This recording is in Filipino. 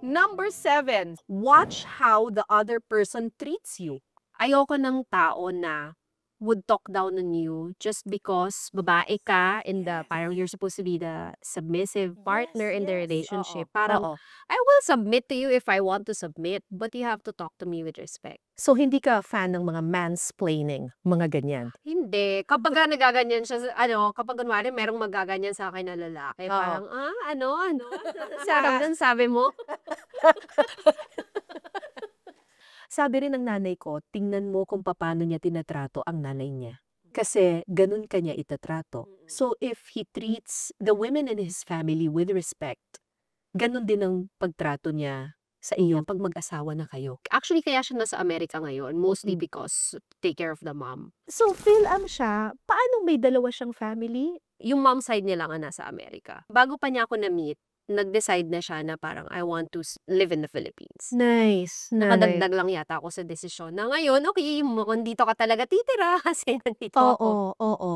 Number 7, watch how the other person treats you. Ayoko ng tao na would talk down on you just because babae ka and parang you're supposed to be the submissive partner in the relationship. Parang, Oo. I will submit to you if I want to submit, but you have to talk to me with respect. So, hindi ka fan ng mga mansplaining, mga ganyan? Hindi. Kapag nagaganyan siya, kapag kunwari merong magaganyan sa akin na lalaki, Oo. parang, ano? Sarap nun, sabi mo. Sabi rin ng nanay ko, tingnan mo kung paano niya tinatrato ang nanay niya. Kasi ganun kanya itatrato. So if he treats the women in his family with respect, ganun din ang pagtrato niya sa iyo pag mag-asawa na kayo. Actually, kaya siya nasa Amerika ngayon, mostly Mm. because take care of the mom. So Phil-Am siya, paano may dalawa siyang family? Yung mom side niya lang ang nasa Amerika. Bago pa niya ako na-meet, nag-decide na siya na parang I want to live in the Philippines. Nice. Nakadagdag lang yata ako sa desisyon na ngayon, okay, mukhang dito ka talaga titira kasi nandito ako. Oo, oo.